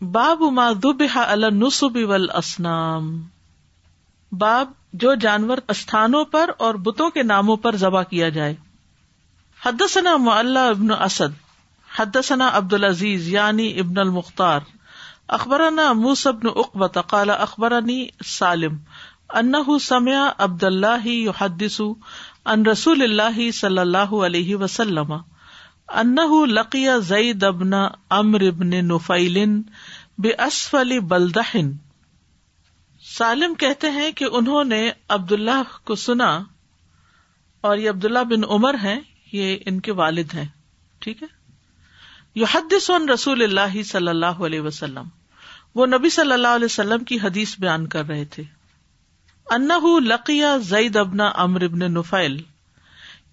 باب ما ذبح علی النصب والاصنام، باب جو جانور استھانوں پر اور بتوں کے ناموں پر ذبح کیا جائے. حدثنا معلی ابن اسد حدثنا عبد العزیز یعنی ابن المختار اخبرنا موسی بن عقبہ قال اخبرنی سالم انہ سمع عبد اللہ یحدث عن رسول اللہ صلی اللہ علیہ وسلم انہ لقی زید بن عمرو بن نفیل باسفل بلدح. سالم کہتے ہیں کہ انہوں نے عبداللہ کو سنا، اور یہ عبداللہ بن عمر ہیں، یہ ان کے والد ہیں، ٹھیک ہے. یحدث عن رسول اللہ صلی اللہ علیہ وسلم، وہ نبی صلی اللہ علیہ وسلم کی حدیث بیان کر رہے تھے. انہ لقی زید بن عمرو بن نفیل،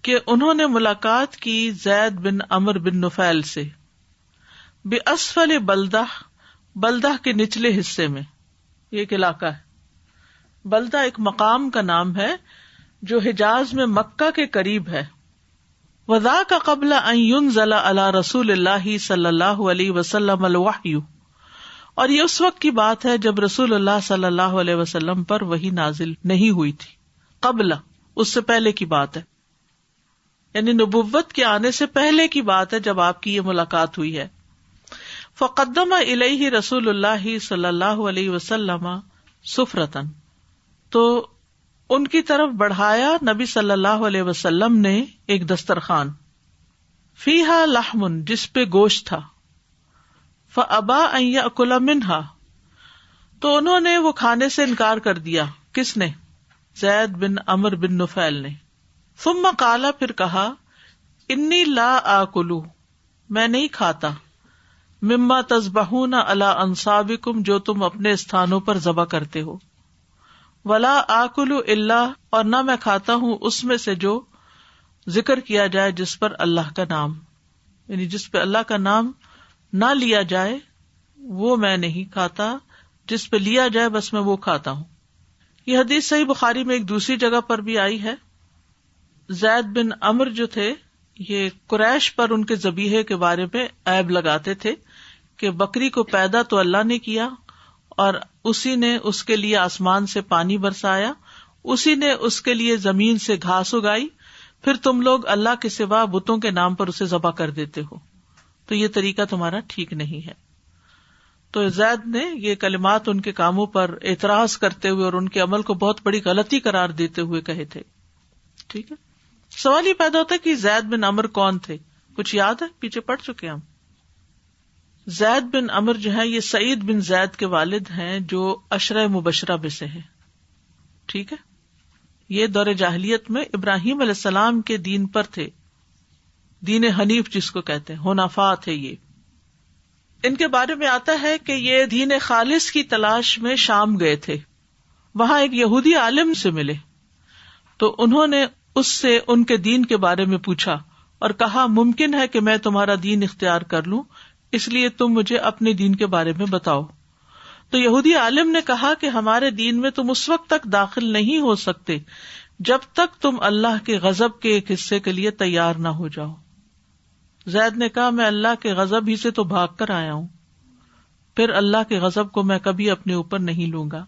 کہ انہوں نے ملاقات کی زید بن عمرو بن نفیل سے، باسفل بلدہ، بلدہ کے نچلے حصے میں، یہ ایک علاقہ ہے. بلدہ ایک مقام کا نام ہے جو حجاز میں مکہ کے قریب ہے. وذاک قبل ان ينزل علی رسول اللہ صلی اللہ علیہ وسلم الوحی، اور یہ اس وقت کی بات ہے جب رسول اللہ صلی اللہ علیہ وسلم پر وحی نازل نہیں ہوئی تھی. قبل، اس سے پہلے کی بات ہے، یعنی نبوت کے آنے سے پہلے کی بات ہے جب آپ کی یہ ملاقات ہوئی ہے. فقدم الیہ رسول اللہ صلی اللہ علیہ وسلم سفرتن، تو ان کی طرف بڑھایا نبی صلی اللہ علیہ وسلم نے ایک دسترخوان، فیہا لحم، جس پہ گوشت تھا. فابا ان یاکل منہا، تو انہوں نے وہ کھانے سے انکار کر دیا. کس نے؟ زید بن عمرو بن نفیل نے. ثم قال، پھر کہا، انی لا آکلو، میں نہیں کھاتا، مما تذبحون علی انصابکم، جو تم اپنے استھانوں پر ذبح کرتے ہو. ولا آکل الا، اور نہ میں کھاتا ہوں اس میں سے جو ذکر کیا جائے جس پر اللہ کا نام، یعنی جس پہ اللہ کا نام نہ لیا جائے وہ میں نہیں کھاتا، جس پہ لیا جائے بس میں وہ کھاتا ہوں. یہ حدیث صحیح بخاری میں ایک دوسری جگہ پر بھی آئی ہے. زید بن عمرو جو تھے، یہ قریش پر ان کے ذبیحے کے بارے میں عیب لگاتے تھے کہ بکری کو پیدا تو اللہ نے کیا، اور اسی نے اس کے لیے آسمان سے پانی برسایا، اسی نے اس کے لیے زمین سے گھاس اگائی، پھر تم لوگ اللہ کے سوا بتوں کے نام پر اسے ذبح کر دیتے ہو، تو یہ طریقہ تمہارا ٹھیک نہیں ہے. تو زید نے یہ کلمات ان کے کاموں پر اعتراض کرتے ہوئے اور ان کے عمل کو بہت بڑی غلطی قرار دیتے ہوئے کہے تھے. ٹھیک ہے، سوال یہ پیدا ہوتا ہے کہ زید بن عمرو کون تھے؟ کچھ یاد ہے؟ پیچھے پڑھ چکے ہم. زید بن عمرو جو ہے یہ سعید بن زید کے والد ہیں، جو عشرہ مبشرہ میں سے ہیں. ٹھیک ہے، یہ دور جاہلیت میں ابراہیم علیہ السلام کے دین پر تھے، دین حنیف جس کو کہتے ہیں، حنفاء تھے. یہ ان کے بارے میں آتا ہے کہ یہ دین خالص کی تلاش میں شام گئے تھے. وہاں ایک یہودی عالم سے ملے تو انہوں نے اس سے ان کے دین کے بارے میں پوچھا اور کہا، ممکن ہے کہ میں تمہارا دین اختیار کر لوں، اس لیے تم مجھے اپنے دین کے بارے میں بتاؤ. تو یہودی عالم نے کہا کہ ہمارے دین میں تم اس وقت تک داخل نہیں ہو سکتے جب تک تم اللہ کے غضب کے ایک حصے کے لیے تیار نہ ہو جاؤ. زید نے کہا، میں اللہ کے غضب ہی سے تو بھاگ کر آیا ہوں، پھر اللہ کے غضب کو میں کبھی اپنے اوپر نہیں لوں گا،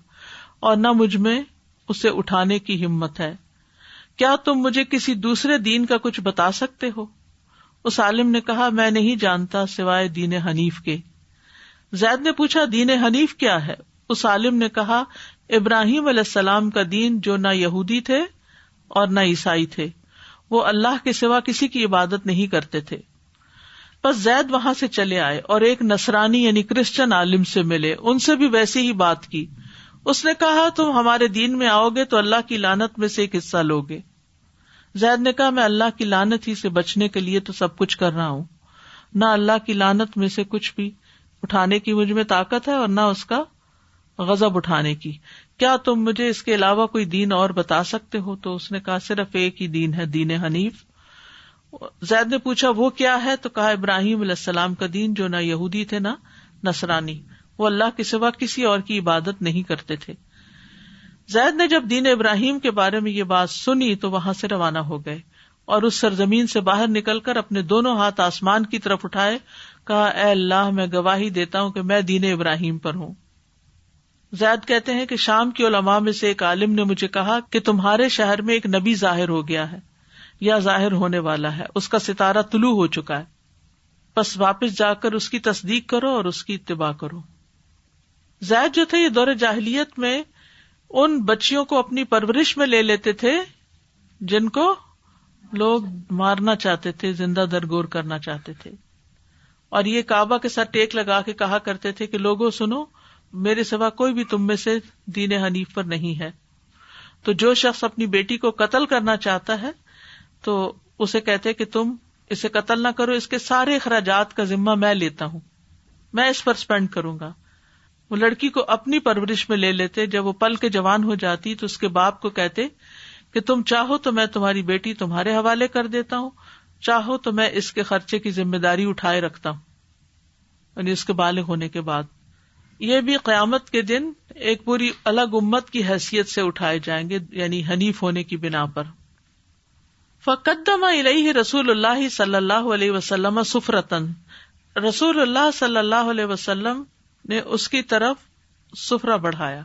اور نہ مجھ میں اسے اٹھانے کی ہمت ہے. کیا تم مجھے کسی دوسرے دین کا کچھ بتا سکتے ہو؟ اس عالم نے کہا، میں نہیں جانتا سوائے دین حنیف کے. زید نے پوچھا، دین حنیف کیا ہے؟ اس عالم نے کہا، ابراہیم علیہ السلام کا دین، جو نہ یہودی تھے اور نہ عیسائی تھے، وہ اللہ کے سوا کسی کی عبادت نہیں کرتے تھے. بس زید وہاں سے چلے آئے اور ایک نصرانی یعنی کرسچن عالم سے ملے، ان سے بھی ویسی ہی بات کی. اس نے کہا، تم ہمارے دین میں آؤ گے تو اللہ کی لعنت میں سے ایک حصہ لوگے. زید نے کہا، میں اللہ کی لعنت ہی سے بچنے کے لیے تو سب کچھ کر رہا ہوں، نہ اللہ کی لعنت میں سے کچھ بھی اٹھانے کی مجھ میں طاقت ہے اور نہ اس کا غضب اٹھانے کی. کیا تم مجھے اس کے علاوہ کوئی دین اور بتا سکتے ہو؟ تو اس نے کہا، صرف ایک ہی دین ہے، دین حنیف. زید نے پوچھا، وہ کیا ہے؟ تو کہا، ابراہیم علیہ السلام کا دین، جو نہ یہودی تھے نہ نصرانی، وہ اللہ کے سوا کسی اور کی عبادت نہیں کرتے تھے. زید نے جب دین ابراہیم کے بارے میں یہ بات سنی تو وہاں سے روانہ ہو گئے اور اس سرزمین سے باہر نکل کر اپنے دونوں ہاتھ آسمان کی طرف اٹھائے، کہا اے اللہ میں گواہی دیتا ہوں کہ میں دین ابراہیم پر ہوں. زید کہتے ہیں کہ شام کی علماء میں سے ایک عالم نے مجھے کہا کہ تمہارے شہر میں ایک نبی ظاہر ہو گیا ہے یا ظاہر ہونے والا ہے، اس کا ستارہ طلوع ہو چکا ہے، پس واپس جا کر اس کی تصدیق کرو اور اس کی اتباع کرو. زید جو تھے یہ دور جاہلیت میں ان بچیوں کو اپنی پرورش میں لے لیتے تھے جن کو لوگ مارنا چاہتے تھے، زندہ درگور کرنا چاہتے تھے. اور یہ کعبہ کے ساتھ ٹیک لگا کے کہا کرتے تھے کہ لوگوں سنو، میرے سوا کوئی بھی تم میں سے دین حنیف پر نہیں ہے. تو جو شخص اپنی بیٹی کو قتل کرنا چاہتا ہے تو اسے کہتے کہ تم اسے قتل نہ کرو، اس کے سارے اخراجات کا ذمہ میں لیتا ہوں، میں اس پر سپینڈ کروں گا. وہ لڑکی کو اپنی پرورش میں لے لیتے، جب وہ پل کے جوان ہو جاتی تو اس کے باپ کو کہتے کہ تم چاہو تو میں تمہاری بیٹی تمہارے حوالے کر دیتا ہوں، چاہو تو میں اس کے خرچے کی ذمہ داری اٹھائے رکھتا ہوں، یعنی اس کے بالغ ہونے کے بعد. یہ بھی قیامت کے دن ایک پوری الگ امت کی حیثیت سے اٹھائے جائیں گے، یعنی حنیف ہونے کی بنا پر. فقدم الیہ رسول اللہ صلی اللہ علیہ وسلم سفرتن، رسول اللہ صلی اللہ علیہ وسلم نے اس کی طرف سفرہ بڑھایا.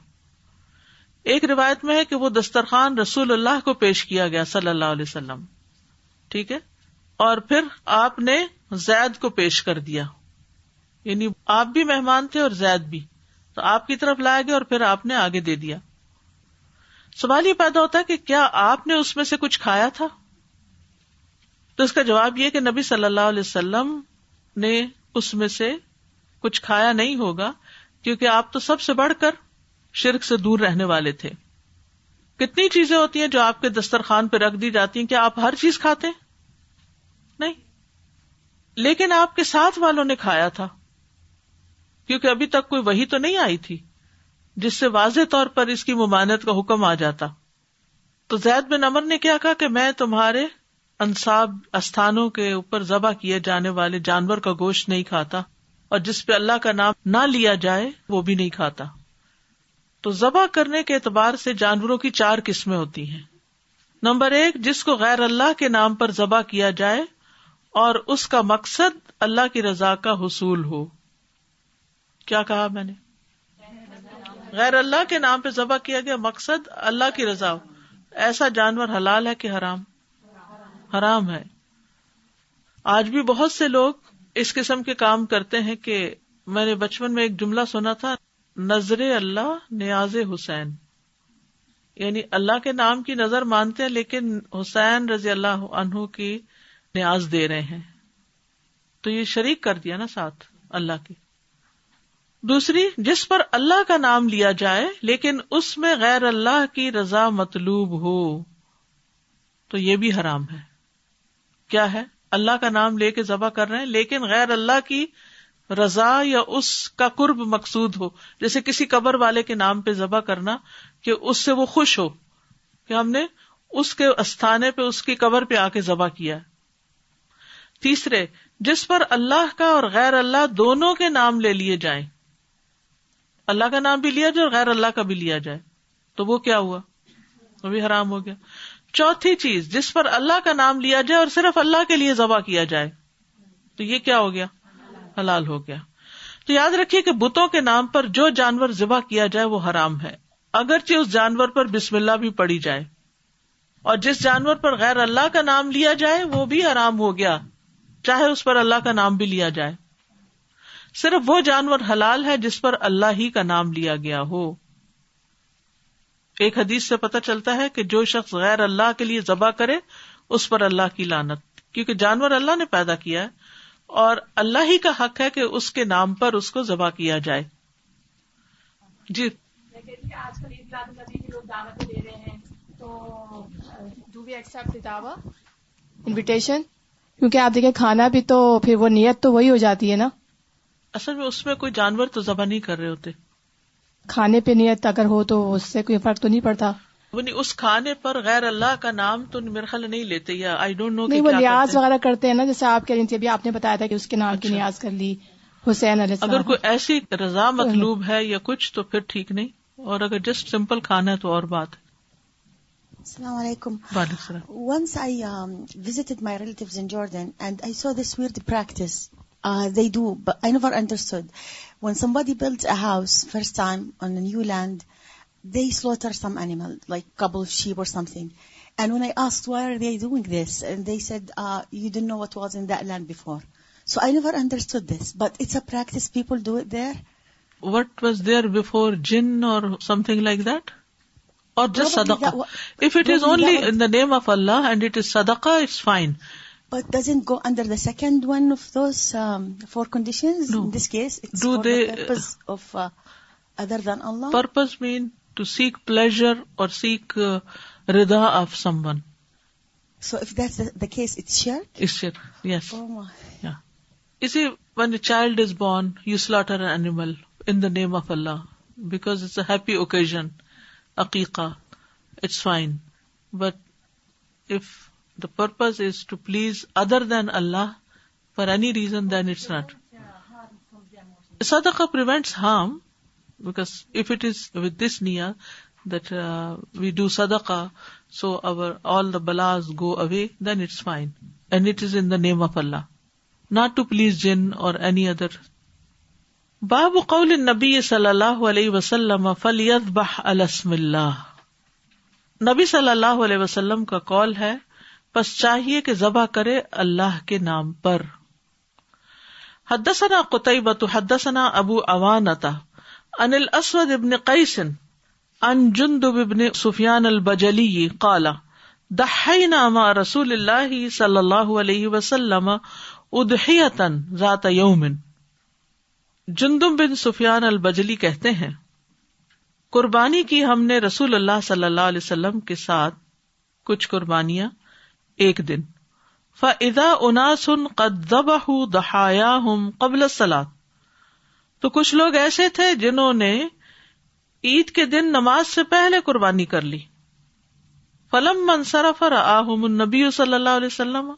ایک روایت میں ہے کہ وہ دسترخوان رسول اللہ کو پیش کیا گیا صلی اللہ علیہ وسلم، ٹھیک ہے، اور پھر آپ نے زید کو پیش کر دیا، یعنی آپ بھی مہمان تھے اور زید بھی، تو آپ کی طرف لایا گیا اور پھر آپ نے آگے دے دیا. سوال یہ پیدا ہوتا ہے کہ کیا آپ نے اس میں سے کچھ کھایا تھا؟ تو اس کا جواب یہ کہ نبی صلی اللہ علیہ وسلم نے اس میں سے کچھ کھایا نہیں ہوگا، کیونکہ آپ تو سب سے بڑھ کر شرک سے دور رہنے والے تھے. کتنی چیزیں ہوتی ہیں جو آپ کے دسترخوان پہ رکھ دی جاتی ہیں، کیا آپ ہر چیز کھاتے ہیں؟ نہیں، لیکن آپ کے ساتھ والوں نے کھایا تھا، کیونکہ ابھی تک کوئی وحی تو نہیں آئی تھی جس سے واضح طور پر اس کی ممانعت کا حکم آ جاتا. تو زید بن عمر نے کیا کہا کہ میں تمہارے انصاب استھانوں کے اوپر ذبح کیے جانے والے جانور کا گوشت نہیں کھاتا، اور جس پہ اللہ کا نام نہ لیا جائے وہ بھی نہیں کھاتا. تو ذبح کرنے کے اعتبار سے جانوروں کی 4 قسمیں ہوتی ہیں. نمبر 1، جس کو غیر اللہ کے نام پر ذبح کیا جائے اور اس کا مقصد اللہ کی رضا کا حصول ہو. کیا کہا میں نے؟ غیر اللہ کے نام پہ ذبح کیا گیا، مقصد اللہ کی رضا ہو. ایسا جانور حلال ہے کہ حرام؟ حرام ہے. آج بھی بہت سے لوگ اس قسم کے کام کرتے ہیں کہ میں نے بچپن میں ایک جملہ سنا تھا، نظر اللہ نیاز حسین، یعنی اللہ کے نام کی نظر مانتے ہیں لیکن حسین رضی اللہ عنہ کی نیاز دے رہے ہیں، تو یہ شریک کر دیا نا ساتھ اللہ کی. دوسری، جس پر اللہ کا نام لیا جائے لیکن اس میں غیر اللہ کی رضا مطلوب ہو، تو یہ بھی حرام ہے. کیا ہے؟ اللہ کا نام لے کے ذبح کر رہے ہیں لیکن غیر اللہ کی رضا یا اس کا قرب مقصود ہو، جیسے کسی قبر والے کے نام پہ ذبح کرنا کہ اس سے وہ خوش ہو کہ ہم نے اس کے استھانے پہ اس کی قبر پہ آ کے ذبح کیا. تیسرے، جس پر اللہ کا اور غیر اللہ دونوں کے نام لے لیے جائیں، اللہ کا نام بھی لیا جائے اور غیر اللہ کا بھی لیا جائے، تو وہ کیا ہوا؟ وہ بھی حرام ہو گیا. چوتھی چیز، جس پر اللہ کا نام لیا جائے اور صرف اللہ کے لیے ذبح کیا جائے، تو یہ کیا ہو گیا؟ حلال ہو گیا. تو یاد رکھیے کہ بتوں کے نام پر جو جانور ذبح کیا جائے وہ حرام ہے، اگرچہ اس جانور پر بسم اللہ بھی پڑھی جائے. اور جس جانور پر غیر اللہ کا نام لیا جائے وہ بھی حرام ہو گیا، چاہے اس پر اللہ کا نام بھی لیا جائے. صرف وہ جانور حلال ہے جس پر اللہ ہی کا نام لیا گیا ہو. ایک حدیث سے پتہ چلتا ہے کہ جو شخص غیر اللہ کے لیے ذبح کرے اس پر اللہ کی لعنت، کیونکہ جانور اللہ نے پیدا کیا ہے اور اللہ ہی کا حق ہے کہ اس کے نام پر اس کو ذبح کیا جائے. جی، آج کل عید میلاد النبی بھی لوگ دعوتیں دے رہے ہیں، تو ڈو وی ایکسپٹ دی دعوت انویٹیشن؟ کیونکہ آپ دیکھیں کھانا بھی تو پھر وہ نیت تو وہی ہو جاتی ہے نا. اصل میں اس میں کوئی جانور تو ذبح نہیں کر رہے ہوتے، کھانے پہ نیت اگر ہو تو اس سے کوئی فرق تو نہیں پڑتا. اس کھانے پر غیر اللہ کا نام تو میرے خیال نہیں لیتے، یا آئی ڈونٹ نو. نہیں، وہ نیاز وغیرہ کرتے ہیں نا، جیسے آپ کہہ رہی تھی ابھی، آپ نے بتایا تھا کہ اس کے نام کی نیاز کر لی حسین علیہ السلام. اگر کوئی ایسی رضا مطلوب ہے یا کچھ تو پھر ٹھیک نہیں، اور اگر جسٹ سمپل کھانا ہے تو اور بات ہے. Assalamu alaikum. وعلیکم السلام. Once I visited my relatives in Jordan and I saw this weird practice. They do, but I never understood. When somebody builds a house first time on a new land, they slaughter some animal, like a couple of sheep or something. And when I asked why are they doing this, and they said, you didn't know what was in that land before. So I never understood this, but it's a practice. People do it there. What was there before, jinn or something like that? Or just Probably sadaqah? If it is only in the name of Allah and it is sadaqah, it's fine. But doesn't go under the second one of those 4 conditions? No. In this case, it's Do for they, the purpose of other than Allah. Purpose mean to seek pleasure or seek rida of someone. So if that's the case, it's shirk? It's shirk, yes. Oh my. Yeah. You see, when a child is born, you slaughter an animal in the name of Allah because it's a happy occasion, aqiqah. It's fine. But if the purpose is to please other than Allah for any reason, then it's not. Sadaqah prevents harm, because if it is with this niyyah that we do sadaqah, so all the balas go away, then it's fine. And it is in the name of Allah, not to please jinn or any other. باب قول النبی صلی اللہ علیہ وسلم فلیذبح علی اسم اللہ. نبی صلی اللہ علیہ وسلم کا قول ہے پس چاہیے کہ ذبح کرے اللہ کے نام پر. حدثنا قتیبۃ حدثنا ابو عوانۃ عن الاسود بن قیس عن جندب بن سفیان البجلی قال ضحینا مع رسول اللہ صلی اللہ علیہ وسلم اضحیۃ ذات یوم. جندب بن سفیان البجلی کہتے ہیں قربانی کی ہم نے رسول اللہ صلی اللہ علیہ وسلم کے ساتھ کچھ قربانیاں ایک دن. فَإِذَا أُنَاسٌ قَدْ ذَبَحُوا ضَحَایَاهُمْ قَبْلَ الصَّلَاةِ. تو کچھ لوگ ایسے تھے جنہوں نے عید کے دن نماز سے پہلے قربانی کر لی. فَلَمَّا انصَرَفَ رَآهُمُ النَّبِيُّ صلی اللہ علیہ وسلم.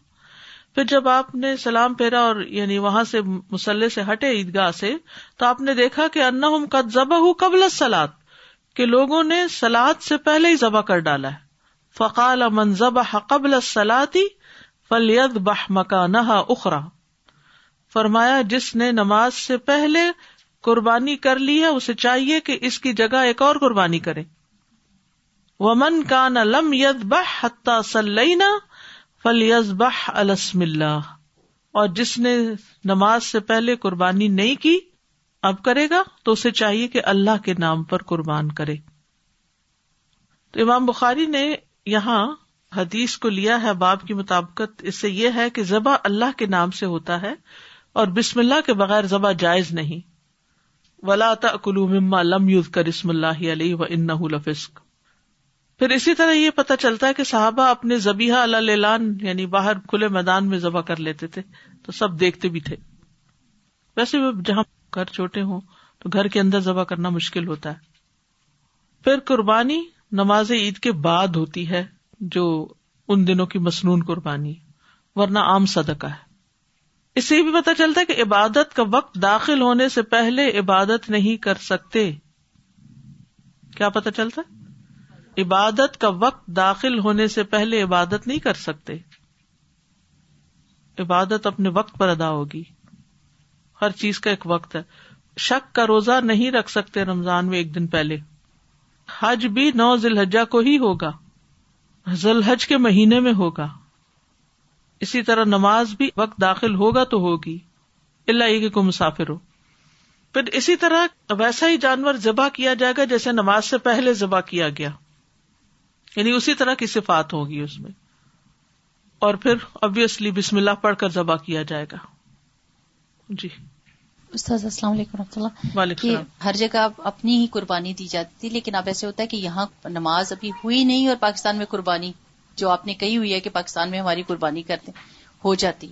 پھر جب آپ نے سلام پھیرا اور یعنی وہاں سے مصلی سے ہٹے عیدگاہ سے, تو آپ نے دیکھا کہ انہم قد ذبحوا قبل الصلاۃ, کہ لوگوں نے صلاۃ سے پہلے ہی ذبح کر ڈالا ہے. فقال من ذبح قبل الصلاۃ فلیذبح مکانها اخرى. فرمایا جس نے نماز سے پہلے قربانی کر لی ہے اسے چاہیے کہ اس کی جگہ ایک اور قربانی کرے. ومن کان لم یذبح حتی صلینا فلیذبح علی اسم اللہ. اور جس نے نماز سے پہلے قربانی نہیں کی اب کرے گا تو اسے چاہیے کہ اللہ کے نام پر قربان کرے. تو امام بخاری نے یہاں حدیث کو لیا ہے باب کی مطابقت. اس سے یہ ہے کہ ذبح اللہ کے نام سے ہوتا ہے اور بسم اللہ کے بغیر ذبح جائز نہیں. ولا تأکلوا مما لم یذکر اسم اللہ علیہ وانہ لفسق. پھر اسی طرح یہ پتہ چلتا ہے کہ صحابہ اپنے ذبیحہ علی الاعلان یعنی باہر کھلے میدان میں ذبح کر لیتے تھے تو سب دیکھتے بھی تھے. ویسے جہاں گھر چھوٹے ہوں تو گھر کے اندر ذبح کرنا مشکل ہوتا ہے. پھر قربانی نماز عید کے بعد ہوتی ہے جو ان دنوں کی مسنون قربانی, ورنہ عام صدقہ ہے. اس سے بھی پتہ چلتا ہے کہ عبادت کا وقت داخل ہونے سے پہلے عبادت نہیں کر سکتے. کیا پتہ چلتا ہے؟ عبادت کا وقت داخل ہونے سے پہلے عبادت نہیں کر سکتے. عبادت اپنے وقت پر ادا ہوگی. ہر چیز کا ایک وقت ہے. شک کا روزہ نہیں رکھ سکتے رمضان میں ایک دن پہلے. حج بھی 9 ذی الحجہ کو ہی ہوگا, ذی الحج کے مہینے میں ہوگا. اسی طرح نماز بھی وقت داخل ہوگا تو ہوگی, الا یہ کہ کوئی مسافر ہو. پھر اسی طرح ویسا ہی جانور ذبح کیا جائے گا جیسے نماز سے پہلے ذبح کیا گیا, یعنی اسی طرح کی صفات ہوگی اس میں. اور پھر obviously بسم اللہ پڑھ کر ذبح کیا جائے گا. جی استاذ السلام علیکم ورحمۃ اللہ. وعلیکم السلام. ہر جگہ اپنی ہی قربانی دی جاتی تھی, لیکن اب ایسے ہوتا ہے کہ یہاں نماز ابھی ہوئی نہیں اور پاکستان میں قربانی جو آپ نے کہی ہوئی ہے کہ پاکستان میں ہماری قربانی کرتے ہو جاتی,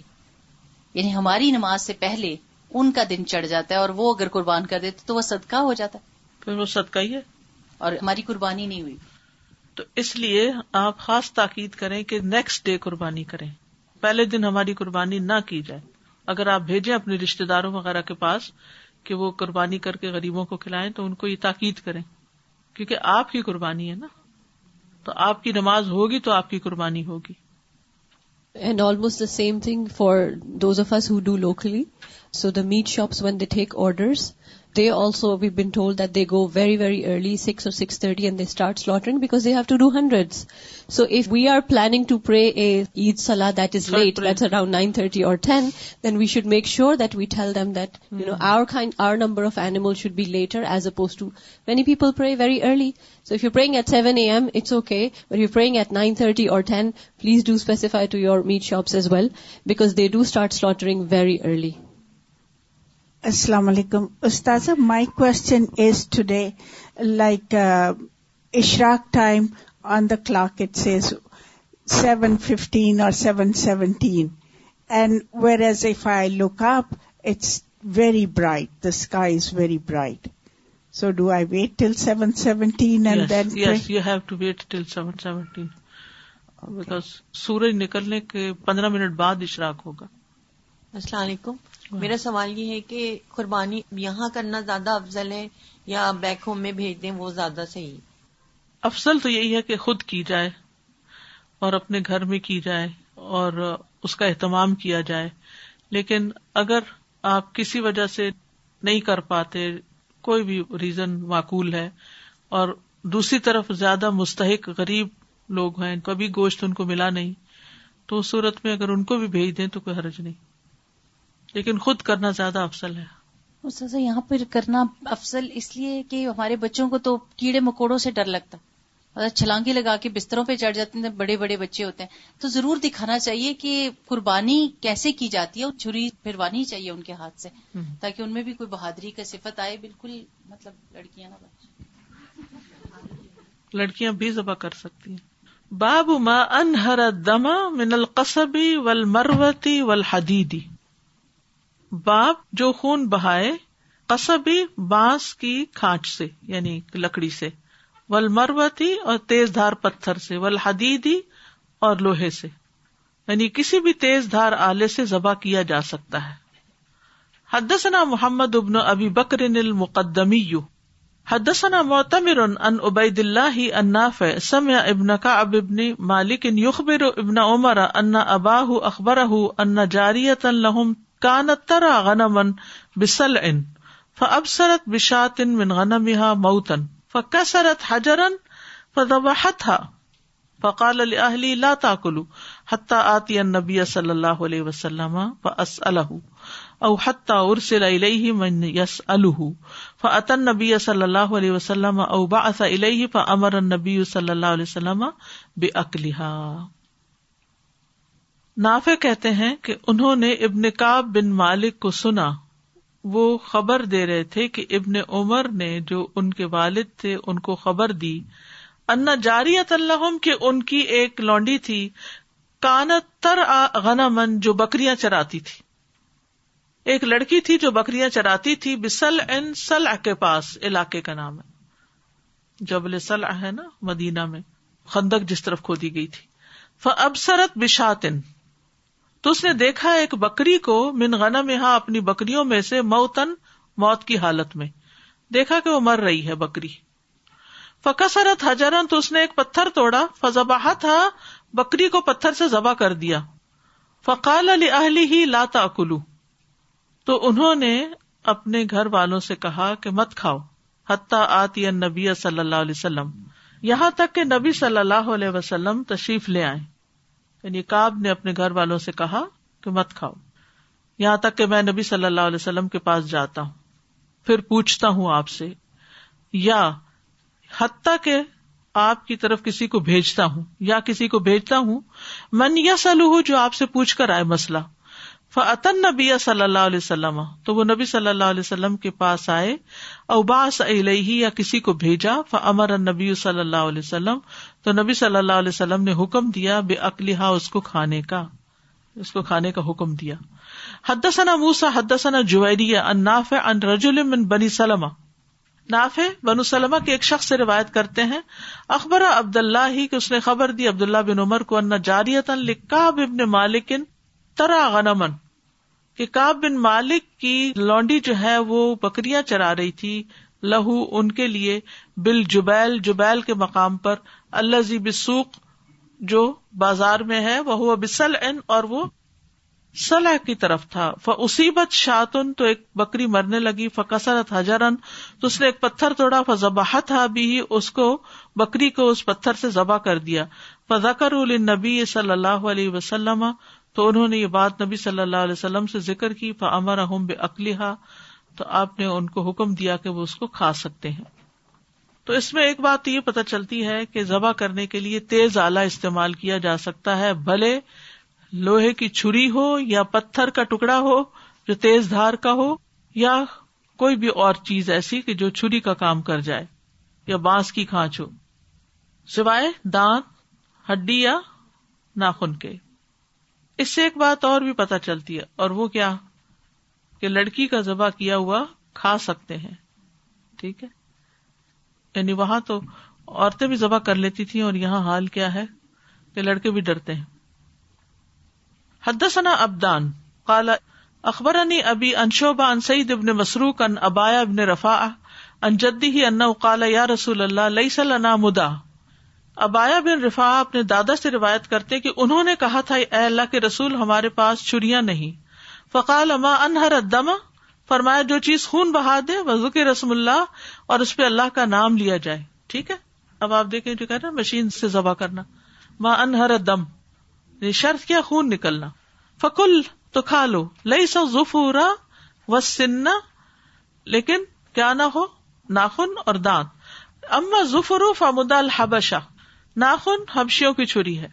یعنی ہماری نماز سے پہلے ان کا دن چڑھ جاتا ہے اور وہ اگر قربان کر دیتے تو وہ صدقہ ہو جاتا ہے, پھر وہ صدقہ ہی ہے اور ہماری قربانی نہیں ہوئی. تو اس لیے آپ خاص تاکید کریں کہ نیکسٹ ڈے قربانی کریں, پہلے دن ہماری قربانی نہ کی جائے. اگر آپ بھیجیں اپنے رشتے داروں وغیرہ کے پاس کہ وہ قربانی کر کے غریبوں کو کھلائیں تو ان کو یہ تاکید کریں, کیونکہ آپ کی قربانی ہے نا, تو آپ کی نماز ہوگی تو آپ کی قربانی ہوگی. And almost the same thing for those of us who do locally. So the meat shops, when they take orders, they also, we've been told that they go very, very early, 6 or 6:30, and they start slaughtering because they have to do hundreds. So if we are planning to pray a Eid Salah that is late, that's around 9:30 or 10, then we should make sure that we tell them that, our number of animals should be later, as opposed to many people pray very early. So if you're praying at 7 a.m., it's okay. But if you're praying at 9:30 or 10, please do specify to your meat shops as well, because they do start slaughtering very early. Assalamu alaikum. Ustaza, my question is today, like Ishraq time on the clock, it says 7:15 or 7:17. And whereas if I look up, it's very bright. The sky is very bright. So do I wait till 7:17 and then pray? Yes, you have to wait till 7:17. Because سورج نکلنے کے 15 minute بعد اشراق ہوگا. السلام علیکم. میرا سوال یہ ہے کہ قربانی یہاں کرنا زیادہ افضل ہے یا بیک ہوم میں بھیج دیں وہ زیادہ صحیح؟ افضل تو یہی ہے کہ خود کی جائے اور اپنے گھر میں کی جائے اور اس کا اہتمام کیا جائے. لیکن اگر آپ کسی وجہ سے نہیں کر پاتے، کوئی بھی ریزن معقول ہے، اور دوسری طرف زیادہ مستحق غریب لوگ ہیں، کبھی گوشت ان کو ملا نہیں، تو اس صورت میں اگر ان کو بھی بھیج دیں تو کوئی حرج نہیں، لیکن خود کرنا زیادہ افضل ہے. استاذہ یہاں پر کرنا افضل اس لیے کہ ہمارے بچوں کو تو کیڑے مکوڑوں سے ڈر لگتا، چھلانگی لگا کے بستروں پہ چڑھ جاتے ہیں، بڑے بڑے بچے ہوتے ہیں، تو ضرور دکھانا چاہیے کہ قربانی کیسے کی جاتی ہے، اور چھری پھروانی چاہیے ان کے ہاتھ سے، تاکہ ان میں بھی کوئی بہادری کا صفت آئے. بالکل مطلب لڑکیاں نہ لڑکیاں بھی ذبح کر سکتی ہیں. باب ما انہر الدم من القصب والمروۃ والحدید. باب جو خون بہائے قصبی بانس کی کھانچ سے یعنی لکڑی سے، والمروتی اور تیز دھار پتھر سے، والحدیدی اور لوہے سے، یعنی کسی بھی تیز دھار آلے سے ذبح کیا جا سکتا ہے. حدثنا محمد بن ابی بکر المقدمی حدثنا معتمر عن عبید اللہ النافع سمع ابن کعب بن مالک یخبر ابن عمر ان اباہ اخبرہ ان جاریۃ لهم كانت ترى غنما بسلع فابصرت بشاة من غنمها موتا فكسرت حجرا فذبحتها فقال لأهلي لا تأكلوا حتى آتي النبي صلى الله عليه وسلم فأسأله او حتى ارسل إليه من يسأله فأتى النبي صلى الله عليه وسلم او بعث إليه فأمر النبي صلى الله عليه وسلم بأكلها. نافع کہتے ہیں کہ انہوں نے ابن کعب بن مالک کو سنا، وہ خبر دے رہے تھے کہ ابن عمر نے جو ان کے والد تھے ان کو خبر دی، ان جاریۃ لہم کہ ان کی ایک لونڈی تھی، کانت ترعی غنمن جو بکریاں چراتی تھی، ایک لڑکی تھی جو بکریاں چراتی تھی، بسلع سلع کے پاس، علاقے کا نام ہے، جبل سلع ہے نا مدینہ میں، خندق جس طرف کھودی گئی تھی. فابصرت بشاۃ تو اس نے دیکھا ایک بکری کو، من غنمہا اپنی بکریوں میں سے، موتن موت کی حالت میں، دیکھا کہ وہ مر رہی ہے بکری. فکسرت حجرن تو اس نے ایک پتھر توڑا، فذبحتھا بکری کو پتھر سے ذبح کر دیا. فقال لأہلہ لا تأکلوا تو انہوں نے اپنے گھر والوں سے کہا کہ مت کھاؤ، حتی آتی النبی صلی اللہ علیہ وسلم یہاں تک کہ نبی صلی اللہ علیہ وسلم تشریف لے آئیں. یعنی کعب نے اپنے گھر والوں سے کہا کہ مت کھاؤ یہاں تک کہ میں نبی صلی اللہ علیہ وسلم کے پاس جاتا ہوں، پھر پوچھتا ہوں آپ سے، یا حتیٰ کہ آپ کی طرف کسی کو بھیجتا ہوں، یا کسی کو بھیجتا ہوں، من یسألہ جو آپ سے پوچھ کر آئے مسئلہ. فأتی النبی صلی اللہ علیہ وسلم تو وہ نبی صلی اللہ علیہ وسلم کے پاس آئے، او بعث الیہ یا کسی کو بھیجا، فامر النبی صلی اللہ علیہ وسلم تو نبی صلی اللہ علیہ وسلم نے حکم دیا، باکلھا اس کو کھانے کا حکم دیا. حدثنا موسیٰ حدثنا جویریہ عن نافع عن رجل من بنی سلمہ. نافع بنو سلمہ کے ایک شخص سے روایت کرتے ہیں، اخبر عبداللہ کہ اس نے خبر دی عبداللہ بن عمر کو، ان جاریۃ لکعب بن مالک ترى غنما کہ کعب بن مالک کی لونڈی جو ہے وہ بکریاں چرا رہی تھی، لہو ان کے لیے، بالجبیل جبیل کے مقام پر، الذی بالسوق جو بازار میں ہے، وہو بسلع اور وہ صلح کی طرف تھا. فاصیبت شاتن تو ایک بکری مرنے لگی. فکسرت حجرن تو اس نے ایک پتھر توڑا. فذبحتها به اس کو بکری کو اس پتھر سے ذبح کر دیا. فذکروا للنبی صلی اللہ علیہ وسلم تو انہوں نے یہ بات نبی صلی اللہ علیہ وسلم سے ذکر کی. فامرهم باکلها تو آپ نے ان کو حکم دیا کہ وہ اس کو کھا سکتے ہیں. تو اس میں ایک بات یہ پتہ چلتی ہے کہ ذبح کرنے کے لیے تیز آلہ استعمال کیا جا سکتا ہے، بھلے لوہے کی چھری ہو یا پتھر کا ٹکڑا ہو جو تیز دھار کا ہو، یا کوئی بھی اور چیز ایسی کہ جو چھری کا کام کر جائے، یا بانس کی کھانچ ہو، سوائے دانت، ہڈی یا ناخن کے. اس سے ایک بات اور بھی پتہ چلتی ہے، اور وہ کیا کہ لڑکی کا ذبح کیا ہوا کھا سکتے ہیں. ٹھیک ہے، یعنی وہاں تو عورتیں بھی ذبح کر لیتی تھیں، اور یہاں حال کیا ہے کہ لڑکے بھی ڈرتے ہیں. حدثنا عبدان قال اخبرني ابي عن شعبة عن سعيد بن مسروق عن ابايا بن رفاعة عن جده انه قال يا رسول الله ليس لنا مدى. ابایا بن رفاعہ اپنے دادا سے روایت کرتے کہ انہوں نے کہا تھا اے اللہ کے رسول ہمارے پاس چھریاں نہیں. فقال ما انہر الدم فرمایا جو چیز خون بہا دے وذکر رسم اللہ اور اس پہ اللہ کا نام لیا جائے. ٹھیک ہے، اب آپ دیکھیں جو کہہ رہے ہیں مشین سے ذبح کرنا، ما انہر الدم شرط کیا خون نکلنا. فکل تو کھا لو، لیس ظفورا والسن لیکن کیا نہ ہو ناخن اور دانت. اما ظفر فمدى الحبشہ ناخن حبشیوں کی چھری ہے،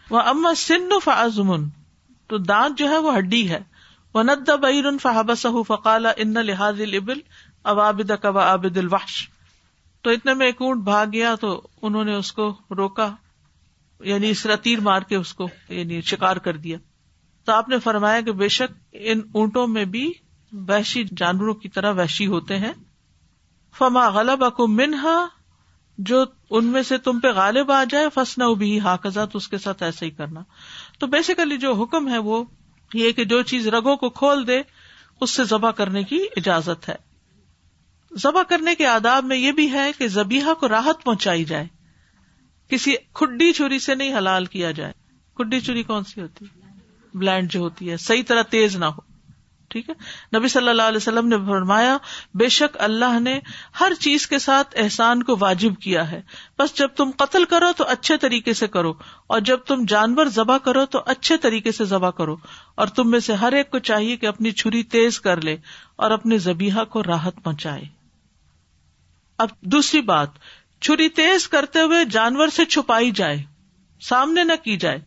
واما السن فعظم تو دانت جو ہے وہ ہڈی ہے. وند بعیر فحبسه فقال ان لهذه الابل اوابد كوابد الوحش تو اتنے میں ایک اونٹ بھاگ گیا تو انہوں نے اس کو روکا، یعنی اس طرح تیر مار کے اس کو یعنی شکار کر دیا. تو آپ نے فرمایا کہ بے شک ان اونٹوں میں بھی وحشی جانوروں کی طرح وحشی ہوتے ہیں. فما غلبکم منہا جو ان میں سے تم پہ غالب آ جائے فاصنعوا به ہکذا تو اس کے ساتھ ایسا ہی کرنا. تو بیسیکلی جو حکم ہے وہ یہ کہ جو چیز رگوں کو کھول دے اس سے ذبح کرنے کی اجازت ہے. ذبح کرنے کے آداب میں یہ بھی ہے کہ ذبیحہ کو راحت پہنچائی جائے، کسی کھڈی چھری سے نہیں حلال کیا جائے. کھڈی چھری کون سی ہوتی ہے؟ بلینڈ جو ہوتی ہے، صحیح طرح تیز نہ ہو. ٹھیک ہے، نبی صلی اللہ علیہ وسلم نے فرمایا بے شک اللہ نے ہر چیز کے ساتھ احسان کو واجب کیا ہے، بس جب تم قتل کرو تو اچھے طریقے سے کرو، اور جب تم جانور ذبح کرو تو اچھے طریقے سے ذبح کرو، اور تم میں سے ہر ایک کو چاہیے کہ اپنی چھری تیز کر لے اور اپنے ذبیحہ کو راحت پہنچائے. اب دوسری بات، چھری تیز کرتے ہوئے جانور سے چھپائی جائے، سامنے نہ کی جائے.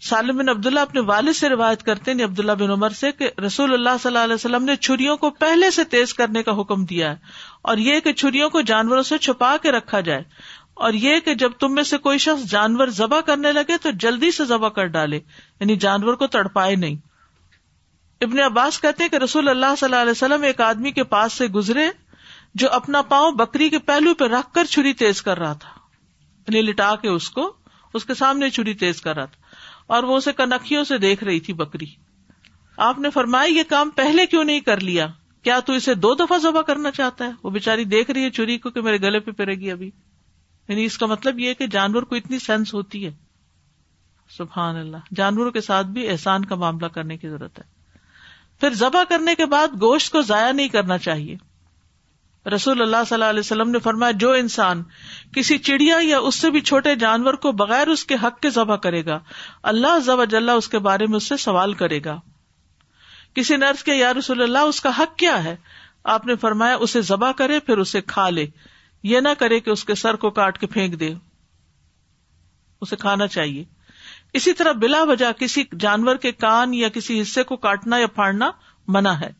سالم بن عبداللہ اپنے والد سے روایت کرتے ہیں عبداللہ بن عمر سے کہ رسول اللہ صلی اللہ علیہ وسلم نے چھریوں کو پہلے سے تیز کرنے کا حکم دیا ہے، اور یہ کہ چھریوں کو جانوروں سے چھپا کے رکھا جائے، اور یہ کہ جب تم میں سے کوئی شخص جانور ذبح کرنے لگے تو جلدی سے ذبح کر ڈالے، یعنی جانور کو تڑپائے نہیں. ابن عباس کہتے ہیں کہ رسول اللہ صلی اللہ علیہ وسلم ایک آدمی کے پاس سے گزرے جو اپنا پاؤں بکری کے پہلو پہ رکھ کر چھری تیز کر رہا تھا، یعنی لٹا کے اس کے سامنے چھری تیز کر رہا تھا، اور وہ اسے کنکھیوں سے دیکھ رہی تھی بکری. آپ نے فرمایا یہ کام پہلے کیوں نہیں کر لیا؟ کیا تو اسے 2 دفعہ ذبح کرنا چاہتا ہے؟ وہ بیچاری دیکھ رہی ہے چھری کو کہ میرے گلے پہ پڑے گی ابھی. یعنی اس کا مطلب یہ ہے کہ جانور کو اتنی سینس ہوتی ہے. سبحان اللہ، جانوروں کے ساتھ بھی احسان کا معاملہ کرنے کی ضرورت ہے. پھر ذبح کرنے کے بعد گوشت کو ضائع نہیں کرنا چاہیے. رسول اللہ صلی اللہ علیہ وسلم نے فرمایا جو انسان کسی چڑیا یا اس سے بھی چھوٹے جانور کو بغیر اس کے حق کے ذبح کرے گا، اللہ عز و جل اس کے بارے میں اس سے سوال کرے گا. کسی نے عرض کیا یا رسول اللہ اس کا حق کیا ہے؟ آپ نے فرمایا اسے ذبح کرے پھر اسے کھا لے، یہ نہ کرے کہ اس کے سر کو کاٹ کے پھینک دے، اسے کھانا چاہیے. اسی طرح بلا وجہ کسی جانور کے کان یا کسی حصے کو کاٹنا یا پھاڑنا منع ہے.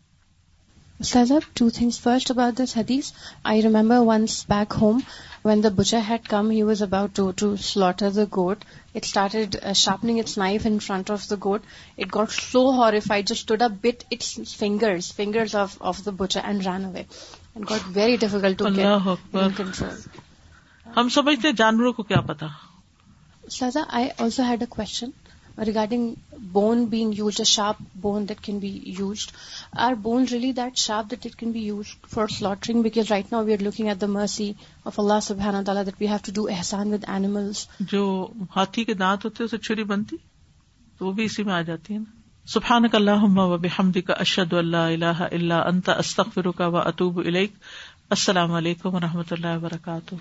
Ustazah, 2 things. First, about this hadith, I remember once back home when the butcher had come, he was about to slaughter the goat. It started sharpening its knife in front of the goat. It got so horrified, just stood up, bit its fingers of the butcher and ran away. It got very difficult to get in control. ہم سمجھتے جانوروں کو کیا پتا. Ustazah, I also had a question regarding bone being used, a sharp bone that can be used. Are bones really that sharp that it can be used for slaughtering? Because right now we are looking at the mercy of Allah subhanahu wa ta'ala that we have to do ihsan with animals. جو ہاتھی کے دانت ہوتے ہیں اسے چھری بنتی تو وہ بھی اسی میں آ جاتی ہے نا. سبحانک اللہم و بحمدک اشہد ان لا الہ الا انت استغفرک و اتوب الیک. السلام علیکم و رحمۃ اللہ وبرکاتہ.